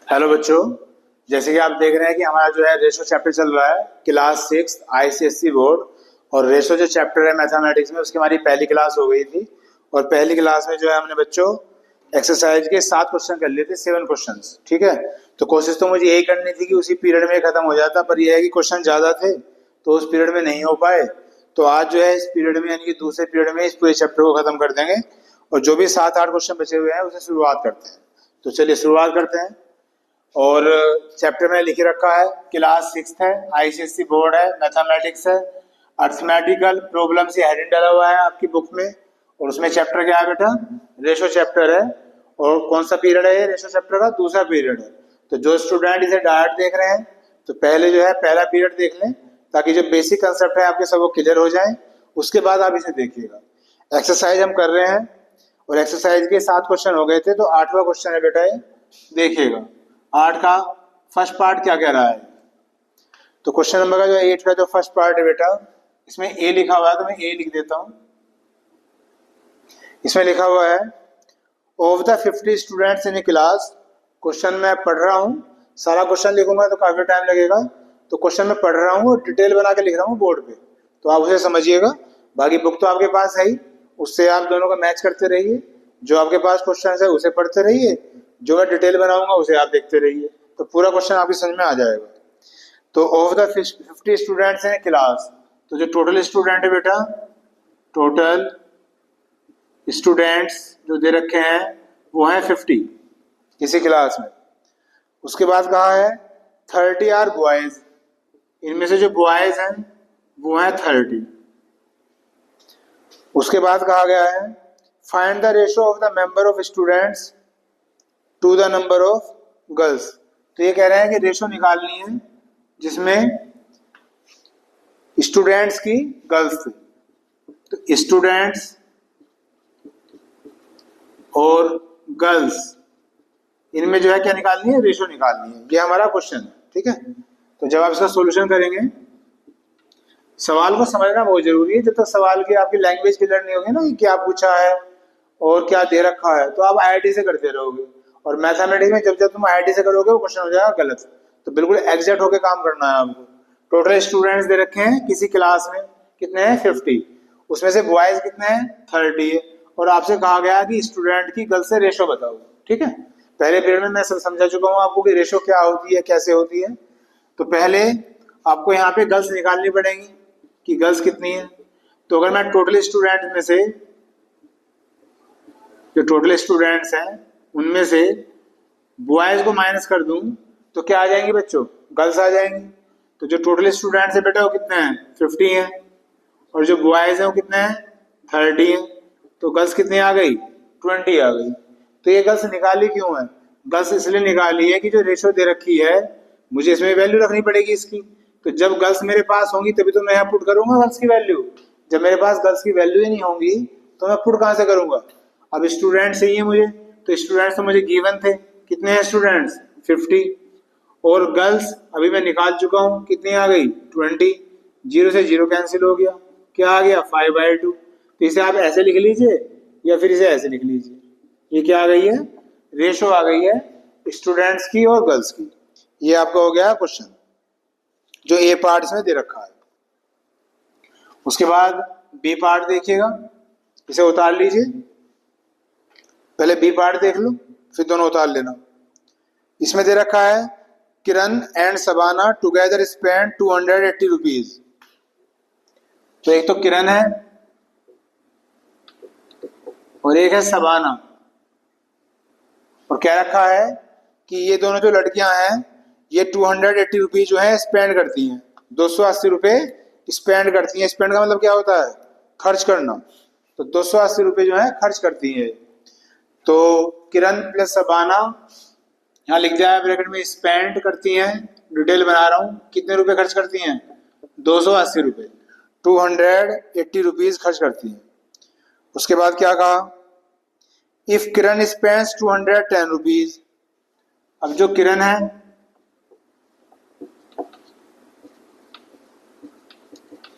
Hello बच्चों, जैसे कि आप देख रहे हैं कि हमारा जो है रेशो चैप्टर चल रहा है क्लास 6 आईसीएसई बोर्ड। और रेशो जो चैप्टर है मैथमेटिक्स में उसकी हमारी पहली क्लास हो गई थी। और पहली क्लास में जो है हमने बच्चों एक्सरसाइज के 7 क्वेश्चन कर लिए थे, 7 क्वेश्चंस। ठीक है, तो कोशिश तो मुझे यही करनी थी कि उसी पीरियड में खत्म हो जाता, पर यह है कि क्वेश्चन ज्यादा थे तो उस पीरियड में नहीं हो पाए। तो आज जो है इस पीरियड में यानी कि दूसरे पीरियड में इस पूरे चैप्टर को खत्म कर देंगे और जो भी 7-8 क्वेश्चन बचे हुए हैं उसे शुरुआत करते हैं। तो चलिए शुरुआत करते हैं। और चैप्टर में लिख रखा है क्लास 6 है, आईसीएसई बोर्ड है, मैथमेटिक्स है, अर्थमेटिकल प्रॉब्लम से हेडिंग डाला हुआ है आपकी बुक में। और उसमें चैप्टर क्या है बेटा? रेशो चैप्टर है। और कौन सा पीरियड है ये रेशो चैप्टर का? दूसरा पीरियड है। तो जो स्टूडेंट इसे डायरेक्ट देख रहे हैं तो पहले जो है पहला पीरियड देख लें ताकि जो बेसिक कंसेप्ट है आपके सब वो क्लियर हो जाए, उसके बाद आप इसे देखिएगा। एक्सरसाइज हम कर रहे हैं और एक्सरसाइज के 7 क्वेश्चन हो गए थे, तो 8वां क्वेश्चन है बेटा, ये देखिएगा। 8 का फर्स्ट पार्ट क्या कह रहा है? तो क्वेश्चन नंबर का जो 8 का जो फर्स्ट पार्ट है बेटा, इसमें ए लिखा हुआ है तो मैं ए लिख देता हूं। इसमें लिखा हुआ है of the 50 students in A class. Question मैं पढ़ रहा हूं, सारा क्वेश्चन लिखूंगा तो काफी टाइम लगेगा, तो क्वेश्चन मैं पढ़ रहा हूं और डिटेल बना के लिख रहा हूं बोर्ड पे, तो आप उसे समझिएगा। बाकी बुक तो आपके पास है ही, उससे आप दोनों का मैच करते रहिए। जो आपके पास क्वेश्चन है उसे पढ़ते रहिए, जो मैं डिटेल बनाऊंगा उसे आप देखते रहिए, तो पूरा क्वेश्चन आपकी समझ में आ जाएगा। तो ऑफ द 50 स्टूडेंट्स हैं क्लास, तो जो टोटल स्टूडेंट है बेटा, टोटल स्टूडेंट्स जो दे रखे हैं वो है 50 इसी क्लास में। उसके बाद कहा है 30 आर बॉयज, इनमें से जो बॉयज हैं वो है 30। उसके बाद कहा गया है find the ratio of the member of students to the number of girls. तो ये कह रहे हैं कि रेशो निकालनी है जिसमें स्टूडेंट्स की गर्ल्स थी। तो स्टूडेंट्स और गर्ल्स इनमें जो है क्या निकालनी है? रेशो निकालनी है। ये हमारा क्वेश्चन है, ठीक है। तो जब आप इसका सॉल्यूशन करेंगे, सवाल को समझना बहुत जरूरी है। जब तक सवाल की आपकी लैंग्वेज क्लियर नहीं होगी ना कि क्या पूछा है और क्या दे रखा है, तो आप आईआईटी से करते रहोगे। और मैथमेटिक्स में जब जब तुम आईआईटी से करोगे वो क्वेश्चन हो जाएगा गलत। तो बिल्कुल एग्जैक्ट होकर काम करना है आपको। टोटल स्टूडेंट्स दे रखे हैं किसी क्लास में, कितने हैं? 50। उसमें से बॉयज कितने हैं? 30 है। और आपसे कहा गया कि स्टूडेंट की गर्ल्स से रेशो बताओ, ठीक है। पहले पीरियड में मैं सब समझा चुका हूँ आपको कि रेशो क्या होती है, कैसे होती है। तो पहले आपको यहाँ पे गर्ल्स निकालनी पड़ेगी कि गर्ल्स कितनी है। तो अगर मैं टोटल स्टूडेंट में से, जो टोटल स्टूडेंट्स हैं उनमें से बॉयज को माइनस कर दूं तो क्या आ जाएंगे बच्चों? गर्ल्स आ जाएंगी। तो जो टोटल स्टूडेंट्स है बेटा वो कितने हैं? 50 हैं। और जो बॉयज हैं वो कितने हैं? 30 हैं। तो गर्ल्स कितनी आ गई? 20 आ गई। तो ये गर्ल्स निकाली क्यों है? गर्ल्स इसलिए निकाली है कि जो रेशो दे रखी है मुझे इसमें वैल्यू रखनी पड़ेगी इसकी। तो जब गर्ल्स मेरे पास होंगी तभी तो मैं यहाँ पुट करूंगा गर्ल्स की वैल्यू। जब मेरे पास गर्ल्स की वैल्यू ही नहीं होंगी तो मैं पुट कहाँ से करूंगा? अब स्टूडेंट चाहिए मुझे, तो स्टूडेंट्स तो मुझे गिवन थे। कितने हैं स्टूडेंट्स? 50। और गर्ल्स अभी मैं निकाल चुका हूँ, कितनी आ गई? 20। 0 से 0 कैंसिल हो गया, क्या आ गया? 5/2। तो इसे आप ऐसे लिख लीजिए या फिर इसे ऐसे लिख लीजिए। ये क्या आ गई है? रेशो आ गई है स्टूडेंट्स की और गर्ल्स की। ये आपका हो गया क्वेश्चन जो ए पार्ट इसमें दे रखा है। उसके बाद बी पार्ट देखिएगा, इसे उतार लीजिए। पहले बी पार्ट देख लो फिर दोनों उतार लेना। इसमें दे रखा है Kiran and Shabana together spend 280 rupees. तो एक तो किरण है और एक है सबाना। और क्या रखा है कि ये दोनों जो लड़कियां हैं ये 280 रुपीज जो है स्पेंड करती हैं। 280 रुपए स्पेंड करती हैं। स्पेंड का मतलब क्या होता है? खर्च करना। तो 280 रुपए जो है खर्च करती है। तो किरण प्लस सबाना यहाँ लिख दिया है ब्रैकेट में, स्पेंड करती हैं, डिटेल बना रहा हूं, कितने रुपए खर्च करती हैं? 280 रुपए, 280 रुपीज खर्च करती हैं। उसके बाद क्या कहा? If Kiran spends 210 rupees. अब जो किरण है,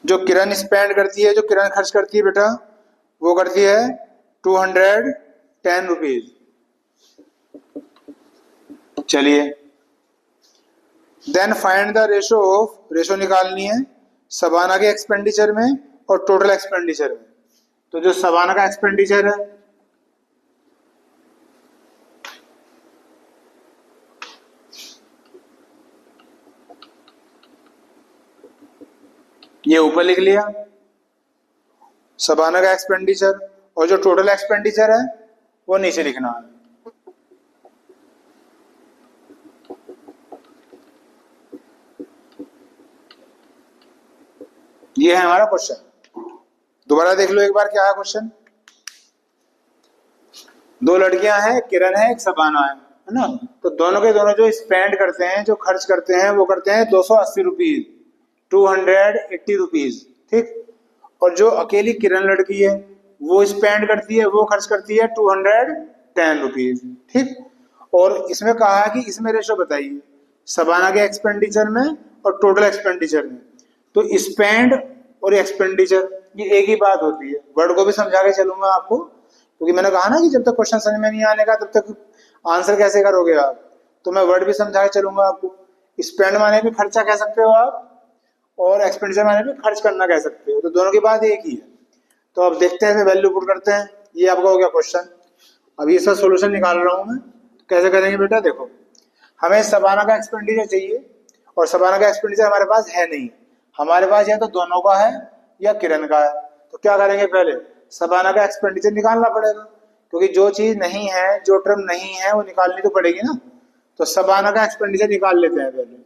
जो किरण स्पेंड करती है, जो किरण खर्च करती है बेटा, वो करती है 210 रुपीज। चलिए देन फाइंड द रेशो निकालनी है शबाना के एक्सपेंडिचर में और टोटल एक्सपेंडिचर में। तो जो शबाना का एक्सपेंडिचर है ये ऊपर लिख लिया शबाना का एक्सपेंडिचर, और जो टोटल एक्सपेंडिचर है वो नीचे लिखना है। ये है हमारा क्वेश्चन। दोबारा देख लो एक बार क्या है क्वेश्चन। दो लड़कियां हैं, किरण है, एक शबाना है ना। तो दोनों के दोनों जो स्पेंड करते हैं, जो खर्च करते हैं, वो करते हैं 280 रुपीज, 280 रुपीज, ठीक। और जो अकेली किरण लड़की है वो स्पेंड करती है, वो खर्च करती है 210 रुपीज, ठीक। और इसमें कहा है कि इसमें रेशो बताइए शबाना के एक्सपेंडिचर में और टोटल एक्सपेंडिचर में। तो स्पेंड और एक्सपेंडिचर ये एक ही बात होती है। वर्ड को भी समझा के चलूंगा आपको, क्योंकि मैंने कहा ना कि जब तक क्वेश्चन समझ में नहीं आने का तब तक आंसर कैसे करोगे आप। तो मैं वर्ड भी समझा के चलूंगा आपको। स्पेंड माने भी खर्चा कह सकते हो आप, और एक्सपेंडिचर माने भी खर्च करना कह सकते हो। तो दोनों की बात एक ही है। तो अब देखते हैं, वैल्यू पुट करते हैं। ये आपका हो गया क्वेश्चन। अब इसका सोल्यूशन निकाल रहा हूं मैं। तो कैसे करेंगे बेटा, देखो हमें शबाना का एक्सपेंडिचर चाहिए और शबाना का एक्सपेंडिचर हमारे पास है नहीं। हमारे पास या तो दोनों का है या किरण का है। तो क्या करेंगे, पहले शबाना का एक्सपेंडिचर निकालना पड़ेगा, क्योंकि जो चीज नहीं है, जो टर्म नहीं है, वो निकालनी तो पड़ेगी ना। तो शबाना का एक्सपेंडिचर निकाल लेते हैं पहले।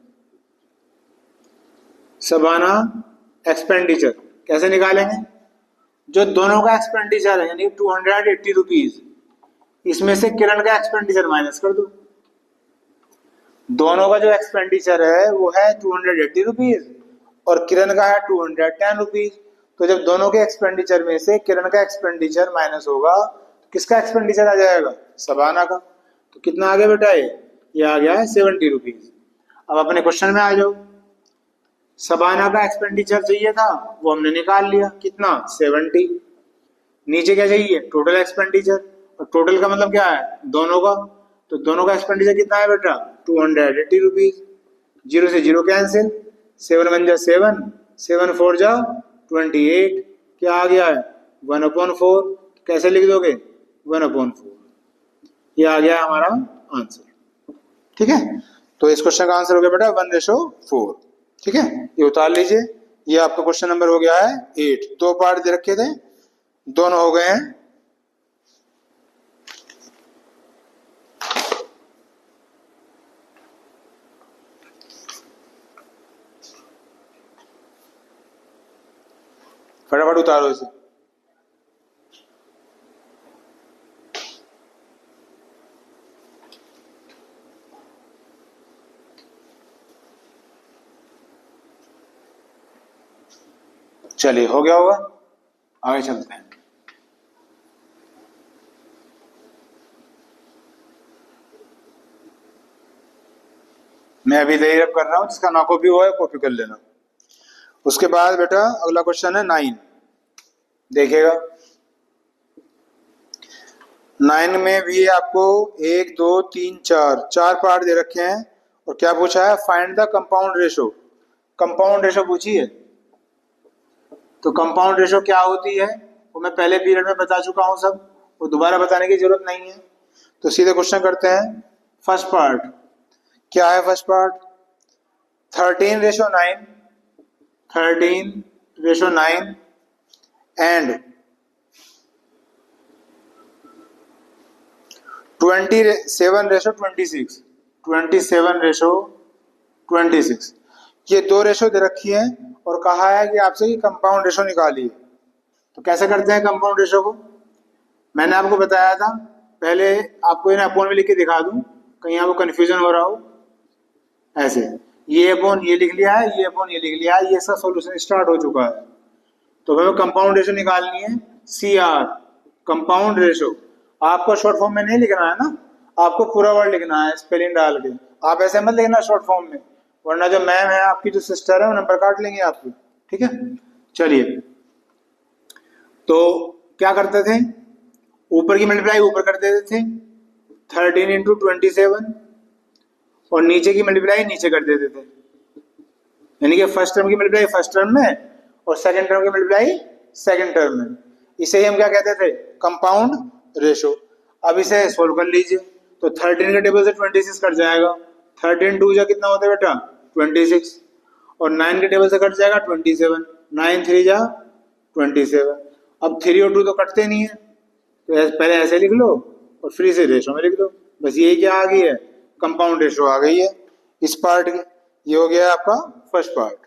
शबाना एक्सपेंडिचर कैसे निकालेंगे, जो दोनों का एक्सपेंडिचर है यानी 280 रुपीज, इसमें से किरण का एक्सपेंडिचर माइनस कर दो। दोनों का जो एक्सपेंडिचर है वो है 280 रुपीज और किरण का है 210 रुपीज। तो जब दोनों के एक्सपेंडिचर में से किरण का एक्सपेंडिचर माइनस होगा तो किसका एक्सपेंडिचर आ जाएगा, शबाना का। तो कितना आ गया बेटा, ये आ गया है 70 रुपीज। अब अपने क्वेश्चन में आ जाओ। शबाना का एक्सपेंडिचर चाहिए था, वो हमने निकाल लिया, कितना 70। नीचे क्या चाहिए, टोटल एक्सपेंडिचर, और टोटल का मतलब क्या है, दोनों का। तो दोनों का एक्सपेंडिचर कितना है बेटा, 280 रुपीज। जीरो से जीरो कैंसिल, 7 1 जा 7, 7 4 जा 28, क्या आ गया है 1/4। कैसे लिख दोगे 1/4। ये आ गया हमारा आंसर, ठीक है। तो इस क्वेश्चन का आंसर हो गया बेटा 1:4, ठीक है। ये उतार लीजिए। ये आपका क्वेश्चन नंबर हो गया है 8। 2 पार्ट दे रखे थे, दोनों हो गए हैं। फटाफट उतारो इसे। चलिए हो गया होगा, आगे चलते हैं। मैं अभी दही कर रहा हूं, जिसका ना कॉपी हुआ है कॉपी कर लेना। उसके बाद बेटा अगला क्वेश्चन है 9। देखिएगा 9 में भी आपको 1 2 3 4 पार्ट दे रखे हैं। और क्या पूछा है, find the compound ratio. Compound ratio पूछी है। तो कंपाउंड रेशो क्या होती है वो मैं पहले पीरियड में बता चुका हूं सब, वो दोबारा बताने की जरूरत नहीं है। तो सीधे क्वेश्चन करते हैं। फर्स्ट पार्ट क्या है, फर्स्ट पार्ट 13:9, 13:9 एंड 27:26, 27:26। ये दो रेशो दे रखी है और कहा है कि आपसे कि कंपाउंड रेशो निकालिए। तो कैसे करते हैं कंपाउंड रेशो को, मैंने आपको बताया था। पहले आपको इन्हें अपोन में लिख के दिखा दूं, कहीं आपको कंफ्यूजन हो रहा हो। ऐसे ये अपोन ये लिख लिया है, ये अपोन ये लिख लिया है, ये सब सॉल्यूशन स्टार्ट हो चुका है। तो हमें कंपाउंड रेशो निकालनी है, CR कंपाउंड रेशो। आपको शॉर्ट फॉर्म में नहीं लिखना है ना, आपको पूरा वर्ड लिखना है स्पेलिंग डाल के। आप ऐसे मत लिखना शॉर्ट फॉर्म में, वरना जो मैम है आपकी, जो सिस्टर है, वो नंबर काट लेंगे आपकी, ठीक है। चलिए तो क्या करते थे, ऊपर की मल्टीप्लाई ऊपर कर देते थे 13 × 27 और नीचे की मल्टीप्लाई नीचे कर देते थे। यानी कि फर्स्ट टर्म की मल्टीप्लाई फर्स्ट टर्म में और सेकंड टर्म की मल्टीप्लाई सेकंड टर्म में। इसे ही हम क्या कहते थे, कंपाउंड रेशो। अब इसे सोल्व कर लीजिए, तो 13 के टेबल से 26 कट जाएगा, 13 2 जा कितना होता है बेटा 26, और 9 के टेबल से कट जाएगा 27, 9 3 जा 27। अब 3 और 2 तो कटते नहीं है, तो पहले ऐसे लिख लो और फिर इसे रेशो में लिख दो, बस यही क्या आ गई है, कंपाउंड रेशो आ गई है इस पार्ट की। ये हो गया आपका फर्स्ट पार्ट,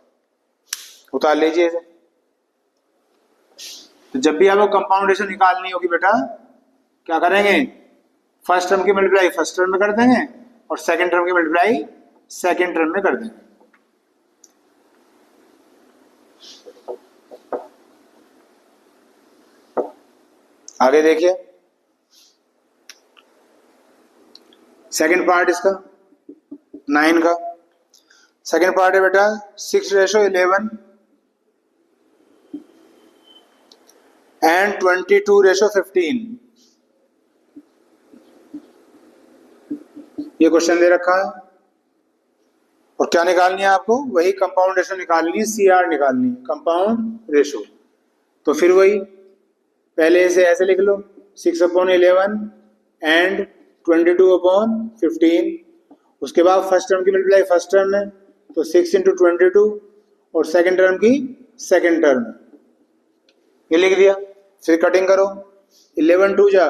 उतार लीजिए इसे। तो जब भी आपको कंपाउंड रेशो निकालनी होगी बेटा, क्या करेंगे, फर्स्ट टर्म की मल्टीप्लाई फर्स्ट टर्म में कर देंगे और सेकंड टर्म की मल्टीप्लाई सेकंड टर्म में कर देंगे। आगे देखिए, सेकंड पार्ट इसका 9 का सेकंड पार्ट है बेटा 6:11 and 22:15। ये क्वेश्चन दे रखा है और क्या निकालनी है आपको, वही कंपाउंड रेशो निकालनी है, CR निकालनी है, कंपाउंड रेशो। तो फिर वही पहले इसे ऐसे लिख लो, 6/11 and 22/15। उसके बाद फर्स्ट टर्म की मल्टीप्लाई फर्स्ट टर्म में, तो 6 × 22 और सेकंड टर्म की सेकंड टर्म में, ये लिख दिया। फिर कटिंग करो, 11 2 जा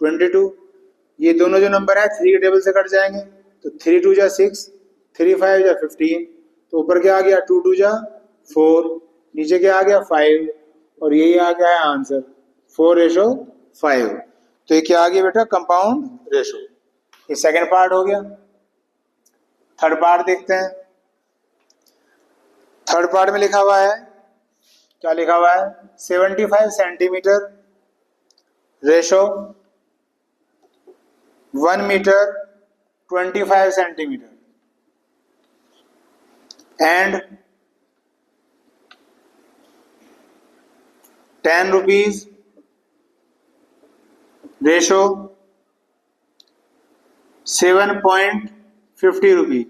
22, ये दोनों जो नंबर है 3 के टेबल से कट जाएंगे, तो 3 2 जा 6, 3 5 जा 15, तो ऊपर क्या आ गया 2 2 जा 4, नीचे क्या आ गया 5, और यही आ गया है आंसर 4:5। तो ये क्या आ गया बेटा, कंपाउंड रेशो। ये सेकंड पार्ट हो गया। थर्ड पार्ट देखते हैं। थर्ड पार्ट में लिखा हुआ है, क्या लिखा हुआ है, 75 centimetre ratio 1 metre 25 centimetre and 10 rupees ratio 7.50 rupees.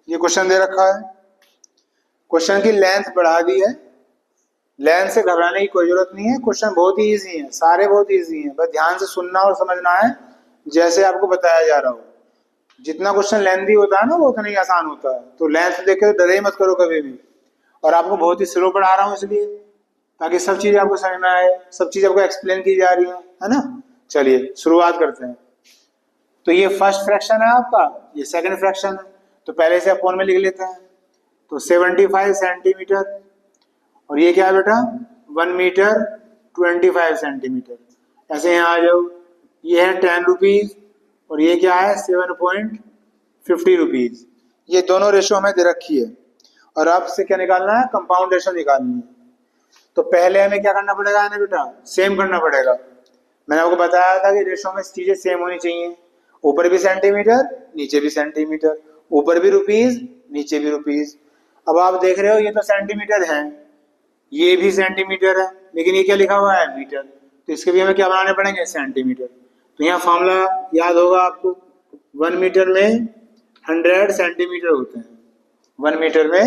ये क्वेश्चन दे रखा है। क्वेश्चन की लेंथ बढ़ा दी है, लेंथ से घबराने की कोई जरूरत नहीं है, क्वेश्चन बहुत ही इजी है, सारे बहुत इजी हैं, बस ध्यान से सुनना और समझना है जैसे आपको बताया जा रहा हो। जितना क्वेश्चन लेंथी होता है ना वो उतना ही आसान होता है, तो लेंथ देख के डरे ही मत करो कभी भी। और आपको बहुत ही स्लो पढ़ा रहा हूँ इसलिए, ताकि सब चीजें आपको समझ में आए, सब चीज आपको एक्सप्लेन की जा रही है ना। चलिए शुरुआत करते हैं। तो ये फर्स्ट फ्रैक्शन है आपका, ये सेकंड फ्रैक्शन है, तो पहले से अपॉन में लिख लेते हैं। तो 75 सेंटीमीटर और ये क्या है बेटा 1 मीटर 25 सेंटीमीटर। ऐसे यहाँ आ जाओ, ये है 10 रुपीज और ये क्या है 7.50 रुपीज। ये दोनों रेशो हमें दे रखी है और आपसे क्या निकालना है, कंपाउंड रेशो निकालनी है। तो पहले हमें क्या करना पड़ेगा ना बेटा, सेम करना पड़ेगा। मैंने आपको बताया था कि रेशो में चीजें सेम होनी चाहिए, ऊपर भी सेंटीमीटर नीचे भी सेंटीमीटर, ऊपर भी रुपीज नीचे भी रुपीज। अब आप देख रहे हो ये तो सेंटीमीटर है, ये भी सेंटीमीटर है, लेकिन ये क्या लिखा हुआ है मीटर, तो इसके भी हमें क्या बनाने पड़ेंगे सेंटीमीटर। तो यहाँ फॉर्मूला याद होगा आपको, 1 मीटर में 100 सेंटीमीटर होते हैं, 1 मीटर में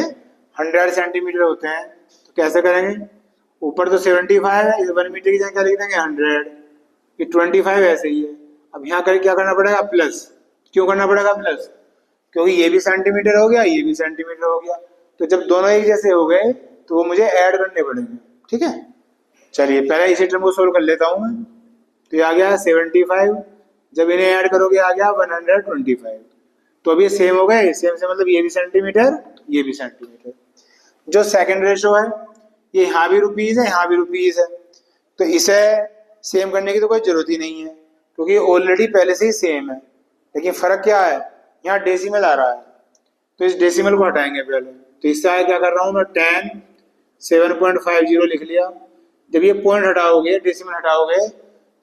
100 सेंटीमीटर होते हैं। तो कैसे करेंगे, ऊपर तो 75 है, इस 1 मीटर की जगह क्या लिख देंगे 100, ये 25 ऐसे ही है। अब यहाँ कर क्या करना पड़ेगा प्लस, क्यों करना पड़ेगा प्लस, क्योंकि ये भी सेंटीमीटर हो गया ये भी सेंटीमीटर हो गया, तो जब दोनों एक जैसे हो गए तो वो मुझे ऐड करने पड़ेंगे, ठीक है। चलिए पहले इसी टर्म को सोल्व कर लेता हूँ मैं। तो ये आ गया 75, जब इन्हें ऐड करोगे आ गया 125। तो अब ये सेम हो गए, सेम से मतलब ये भी सेंटीमीटर ये भी सेंटीमीटर। जो सेकंड रेशो है ये यहाँ भी रुपीज है यहाँ भी रुपीज है, तो इसे सेम करने की तो कोई जरूरत ही नहीं है क्योंकि ऑलरेडी पहले से ही सेम है। लेकिन फर्क क्या है, यहाँ डेसिमल आ रहा है, तो इस डेसिमल को हटाएंगे पहले। तो इससे आगे क्या कर रहा हूँ मैं 10 7.50 लिख लिया। जब ये पॉइंट हटाओगे डेसिमल हटाओगे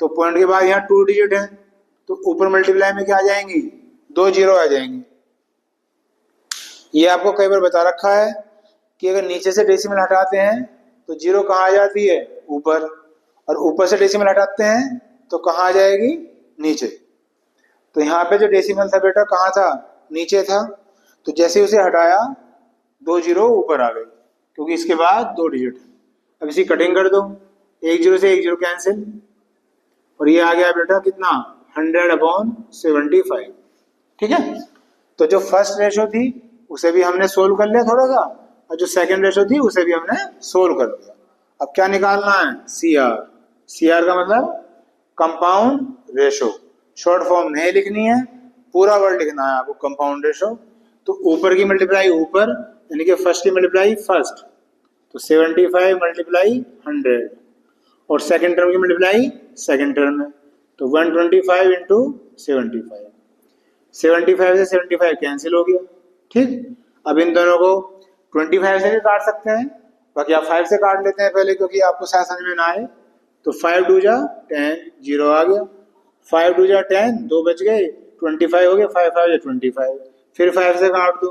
तो पॉइंट के बाद यहाँ 2 डिजिट है, तो ऊपर मल्टीप्लाई में क्या आ जाएंगी 2 जीरो आ जाएंगी। ये आपको कई बार बता रखा है कि अगर नीचे से डेसिमल हटाते हैं तो जीरो कहाँ आ जाती है ऊपर, और ऊपर से डेसिमल हटाते हैं तो कहाँ आ जाएगी नीचे। तो यहाँ पे जो डेसिमल था बेटा कहाँ था नीचे था, तो जैसे उसे हटाया 2 जीरो ऊपर आ गई क्योंकि इसके बाद 2 डिजिट है। अब इसी कटिंग कर दो, 1 जीरो से 1 जीरो कैंसिल, और ये आ गया बेटा कितना 100/75। ठीक है, तो जो फर्स्ट रेशो थी उसे भी हमने सोल्व कर लिया थोड़ा सा, और जो सेकंड रेशो थी उसे भी हमने सोल्व कर लिया। अब क्या निकालना है, CR। CR का मतलब कंपाउंड रेशो, शॉर्ट फॉर्म नहीं लिखनी है, पूरा वर्ड लिखना है आपको, कंपाउंड रेशो। तो ऊपर की मल्टीप्लाई ऊपर, यानी कि फर्स्ट की मल्टीप्लाई फर्स्ट, तो 75 मल्टीप्लाई 100, और सेकंड टर्म की मल्टीप्लाई सेकंड टर्म में, तो 125 इंटू 75। 75 से 75 कैंसिल हो गया। ठीक, अब इन दोनों को 25 से भी काट सकते हैं, बाकी आप 5 से काट लेते हैं पहले क्योंकि आपको शायद समझ में ना आए। तो 5 2 जा 10, जीरो आ गया, 5 2 जा 10, 2 बच गए, 25 हो गया, 5 5 जा 25, फिर 5 से काट दो,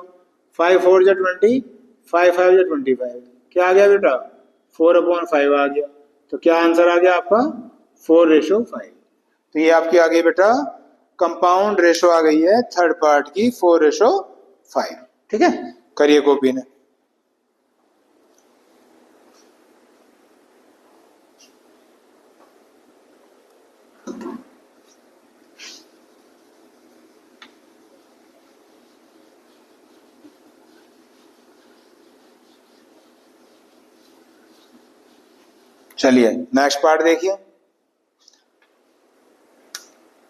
5 4 जा 20, 5 5 जा 25, क्या आ गया बेटा 4/5 आ गया। तो क्या आंसर आ गया आपका 4:5। तो ये आपकी आ गई बेटा कंपाउंड रेशो आ गई है थर्ड पार्ट की 4:5। ठीक है, करिए कॉपी ने। चलिए नेक्स्ट पार्ट देखिए,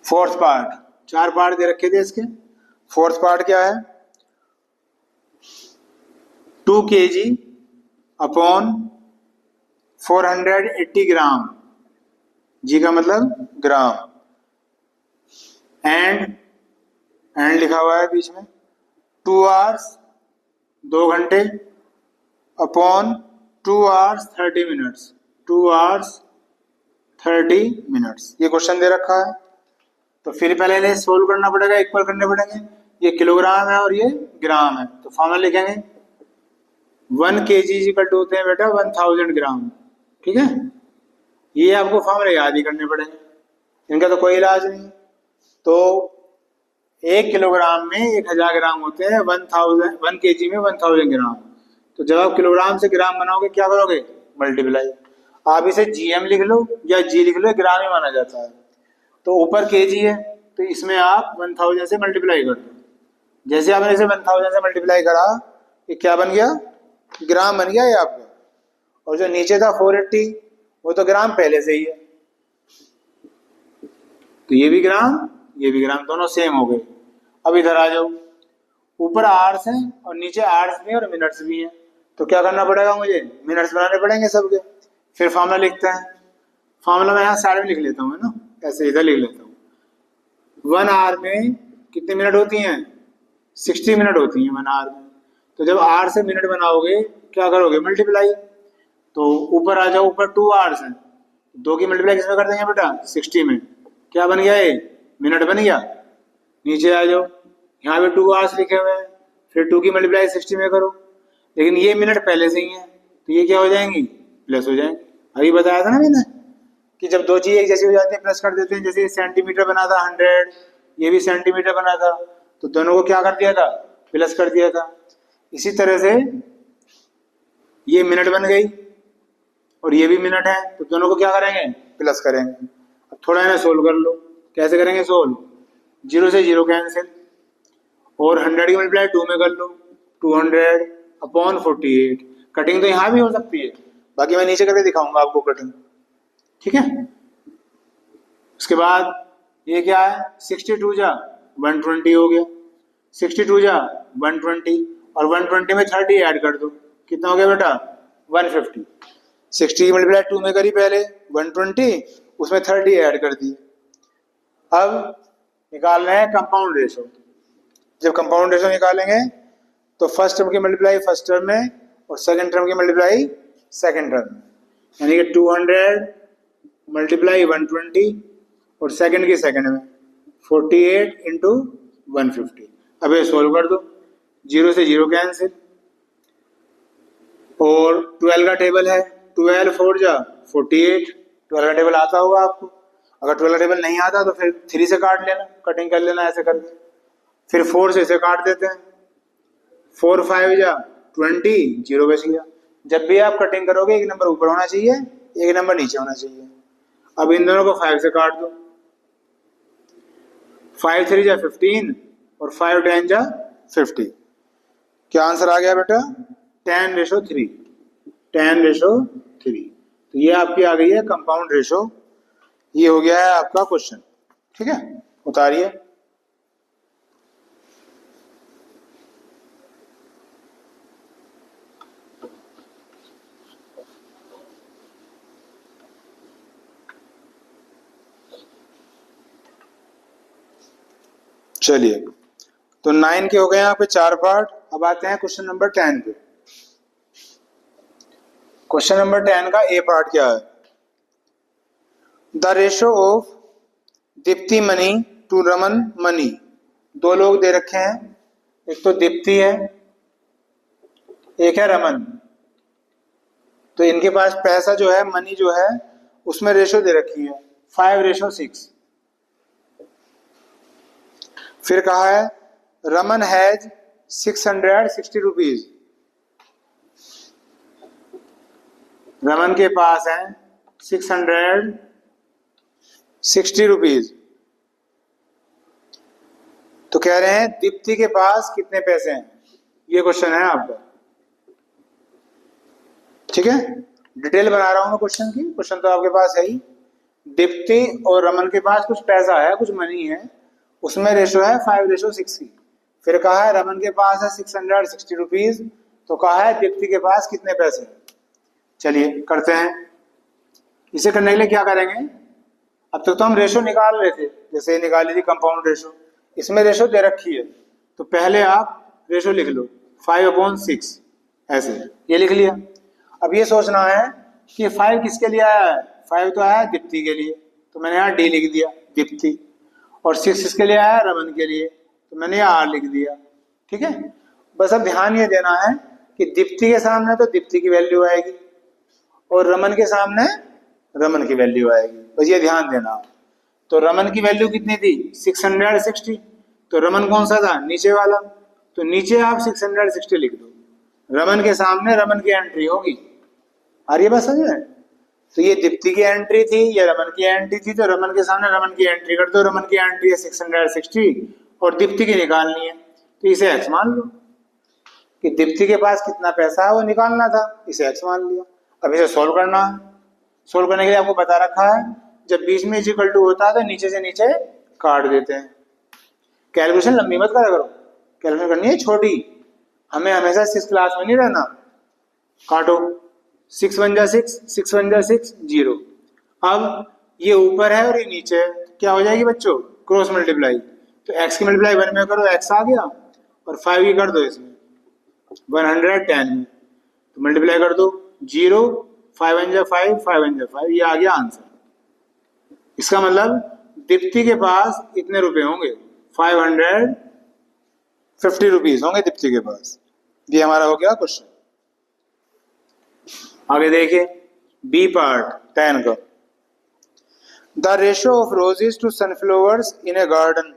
फोर्थ पार्ट। 4 पार्ट दे रखे थे इसके, फोर्थ पार्ट क्या है, 2 kg अपॉन 480 ग्राम, जी का मतलब ग्राम, एंड लिखा हुआ है बीच में, 2 आवर्स 2 घंटे upon 2 hours 30 minutes, 2 hours 30 minutes, ये क्वेश्चन दे रखा है। तो फिर पहले इन्हें सोल्व करना पड़ेगा, इक्वल करने पड़ेंगे। ये किलोग्राम है और ये ग्राम है, तो फॉर्मूला लिखेंगे 1 kg इक्वल टू होते हैं बेटा 1000 ग्राम। ठीक है, ये आपको फॉर्मूला याद ही करने पड़ेंगे, इनका तो कोई इलाज नहीं। तो 1 किलोग्राम में 1000 ग्राम होते हैं, 1 kg में 1000 ग्राम। तो जब आप किलोग्राम से ग्राम बनाओगे क्या करोगे, मल्टीप्लाई। आप इसे GM लिख लो या G लिख लो, ग्राम ही माना जाता है। तो ऊपर kg है तो इसमें आप 1000 से मल्टीप्लाई कर दो। जैसे आपने इसे 1000 से मल्टीप्लाई करा, ये क्या बन गया, ग्राम बन गया ये आपका। और जो नीचे था 480, वो तो ग्राम पहले से ही है, तो ये भी ग्राम दोनों सेम हो गए। अब इधर आ जाओ, ऊपर आवर्स हैं और नीचे आवर्स भी और मिनट्स भी हैं, तो क्या करना पड़ेगा, मुझे मिनट्स बनाने पड़ेंगे सबके। फिर फॉर्मूला लिखते हैं, फॉर्मूला मैं यहाँ साइड में लिख लेता हूँ, है ना, ऐसे इधर लिख लेता हूँ। 1 आवर में कितने मिनट होती हैं, 60 मिनट होती हैं 1 आवर में। तो जब आवर से मिनट बनाओगे क्या करोगे, मल्टीप्लाई। तो ऊपर आ जाओ, ऊपर 2 आवर्स हैं, 2 की मल्टीप्लाई किसमें कर देंगे बेटा, 60 में, क्या बन गया, ये मिनट बन गया। नीचे आ जाओ, यहाँ पे 2 आवर्स लिखे हुए हैं, फिर 2 की मल्टीप्लाई 60 में करो, लेकिन ये मिनट पहले से ही है तो ये क्या हो जाएंगी, प्लस हो जाएंगे। अभी बताया था ना मैंने कि जब 2 चीजें एक जैसी हो जाती है प्लस कर देते हैं। जैसे सेंटीमीटर बना था 100, ये भी सेंटीमीटर बना था, तो दोनों को क्या कर दिया था, प्लस कर दिया था। इसी तरह से ये मिनट बन गई और ये भी मिनट है, तो दोनों को क्या करेंगे, प्लस करेंगे। अब थोड़ा इन्हें सोल्व कर लो, कैसे करेंगे सोल्व, 0 से 0 कैंसिल, और 100 की मल्टीप्लाई 2 में कर लो, 200/48। कटिंग तो यहाँ भी हो सकती है, बाकी मैं नीचे करके दिखाऊंगा आपको कटिंग। ठीक है, उसके बाद ये क्या है, 62 जा 120 हो गया, 62 जा 120, और 120 में 30 ऐड कर दो, कितना हो गया बेटा 150। 60 मल्टीप्लाई 2 में करी पहले 120, उसमें 30 ऐड कर दी। अब निकाल रहे हैं कंपाउंड रेशो। जब कंपाउंड रेशो निकालेंगे तो फर्स्ट टर्म की मल्टीप्लाई फर्स्ट टर्म में और सेकंड टर्म की मल्टीप्लाई सेकंड टर्म में, यानी कि 200 मल्टीप्लाई 120 और सेकंड की सेकंड में 48 इंटू 150। अब ये सोल्व कर दो, 0 से 0 कैंसिल, और 12 का टेबल है, 12 4 जा 48, 12 का टेबल आता होगा आपको। अगर 12 का टेबल नहीं आता तो फिर 3 से काट लेना, कटिंग कर लेना ऐसे करके। फिर 4 से इसे काट देते हैं, 4 5 जा 20, 0 बच गया। जब भी आप कटिंग करोगे एक नंबर ऊपर होना चाहिए, एक नंबर नीचे होना चाहिए। अब इन दोनों को 5 से काट दो, 5 3 जा 15 और 5 10 जा 50। क्या आंसर आ गया बेटा? 10:3, 10:3। तो ये आपकी आ गई है कंपाउंड रेशो। ये हो गया है आपका क्वेश्चन। ठीक है, उतारिए। चलिए, तो 9 के हो गए यहाँ पे 4 पार्ट। अब आते हैं क्वेश्चन नंबर 10 पे। क्वेश्चन नंबर 10 का ए पार्ट क्या है? The ratio of Deepti money to Raman money. दो लोग दे रखे हैं, एक तो दीप्ति है, एक है रमन। तो इनके पास पैसा जो है, मनी जो है, उसमें रेशो दे रखी है 5:6। फिर कहा है रमन हैज 660 रुपीज। रमन के पास है 660 रुपीज। तो कह रहे हैं दीप्ति के पास कितने पैसे हैं, ये क्वेश्चन है आपका। ठीक है, डिटेल बना रहा हूं मैं क्वेश्चन की। क्वेश्चन तो आपके पास है ही। दीप्ति और रमन के पास कुछ पैसा है, कुछ मनी है, उसमें रेशो है 5:6 की। फिर कहा है रमन के पास है 660 रुपीज। तो कहा है दीप्ति के पास कितने पैसे हैं। चलिए करते हैं। इसे करने के लिए क्या करेंगे? अब तक तो हम रेशो निकाल रहे थे, जैसे निकाली थी कंपाउंड रेशो। इसमें रेशो दे रखी है, तो पहले आप रेशो लिख लो 5/6, ऐसे ये लिख लिया। अब ये सोचना है कि 5 किसके लिए आया है? 5 तो आया है दीप्ति के लिए, तो मैंने यहाँ डी लिख दिया, दीप्ति। और 6 किसके लिए आया? रमन के लिए, तो मैंने यहाँ आर लिख दिया। ठीक है, बस अब ध्यान ये देना है कि दीप्ति के सामने तो दीप्ति की वैल्यू आएगी और रमन के सामने रमन की वैल्यू आएगी, बस ये ध्यान देना। तो रमन की वैल्यू कितनी थी? 660। तो रमन कौन सा था? नीचे वाला, तो नीचे आप 660 लिख दो। रमन के सामने रमन की एंट्री होगी। आ रही है बस समझ में? तो ये दीप्ति की एंट्री थी, ये रमन की एंट्री थी, तो रमन के सामने रमन की एंट्री कर दो। रमन की एंट्री है 660 और दीप्ति की निकालनी है, तो इसे एक्स मान लो कि दीप्ति के पास कितना पैसा है वो निकालना था, इसे एक्स मान लिया। अब इसे सोल्व करना है। सोल्व करने के लिए आपको बता रखा है जब बीच में इक्वल टू होता है तो नीचे से नीचे काट देते हैं। कैलकुलेशन लंबी मत करा करो, कैलकुलेशन करनी है छोटी। हमें हमेशा 6 क्लास में नहीं रहना। काटो, 6 1 जा 6, 6 1 जा 6, 0। अब ये ऊपर है और ये नीचे है, क्या हो जाएगी बच्चों? Cross multiply. तो x की मल्टीप्लाई 1 में करो, x आ गया, और 5 की कर दो इसमें 110 में, तो मल्टीप्लाई कर दो 0, 5 1 जा 5, 5 1 जा 5, ये आ गया आंसर। इसका मतलब दीप्ति के पास इतने रुपए होंगे, 550 रुपीज होंगे दीप्ति के पास। ये हमारा हो गया क्वेश्चन। आगे देखिए बी पार्ट 10 का। The ratio of roses to sunflowers in a garden.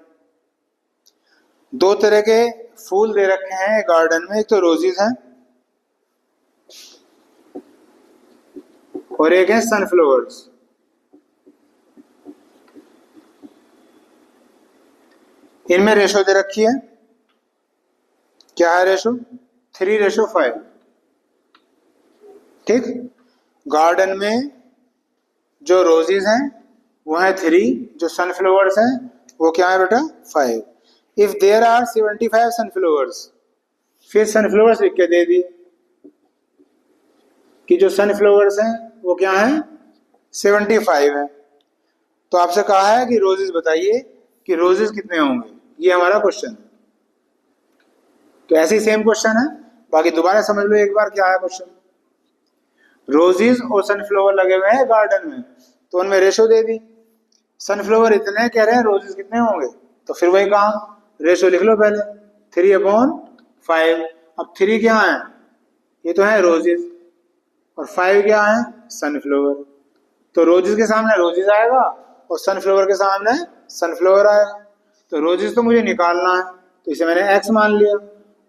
दो तरह के फूल दे रखे हैं गार्डन में, एक तो रोजेस हैं और एक है सनफ्लावर्स। इनमें रेशो दे रखी है, क्या है रेशो? 3:5। ठीक, गार्डन में जो रोजेस हैं वो है 3, जो सनफ्लावर्स हैं वो क्या है बेटा? 5। इफ देयर आर 75 सनफ्लावर्स, फिर सनफ्लावर्स लिख के दे दिए कि जो सनफ्लावर्स हैं वो क्या है? 75 है। तो आपसे कहा है कि रोजेस बताइए कि रोजेस कितने होंगे, ये हमारा क्वेश्चन है। तो ऐसे ही सेम क्वेश्चन है, बाकी दोबारा समझ लो एक बार क्या है क्वेश्चन। रोजेस और सनफ्लावर लगे हुए हैं गार्डन में, तो उनमें रेशो दे दी। सनफ्लावर इतने कह रहे हैं, रोजेस कितने होंगे? तो फिर वही काम, रेशो लिख लो पहले 3/5। अब 3 क्या है? ये तो है रोजेस, और 5 क्या है? सनफ्लावर। तो रोजेस के सामने रोजेस आएगा और सनफ्लावर के सामने सनफ्लावर आएगा। तो रोजेस तो मुझे निकालना है, तो इसे मैंने x मान लिया,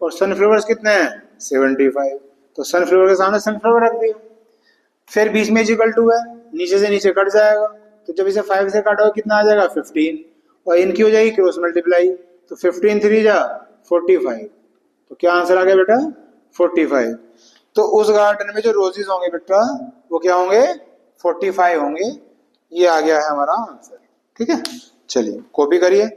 और सनफ्लावर्स कितने हैं? 75। तो सनफ्लावर के सामने सनफ्लावर रख दिया। फिर बीच में इक्वल टू है, नीचे से नीचे कट जाएगा, तो जब इसे 5 से काटोगे कितना आ जाएगा 15, और इनकी हो जाएगी क्रॉस मल्टीप्लाई, तो 15 3 जा 45। तो क्या आंसर आ गया बेटा 45। तो उस गार्डन में जो रोजेज होंगे बेटा वो क्या होंगे 45 होंगे। ये आ गया है हमारा आंसर। ठीक है, चलिए कॉपी करिए।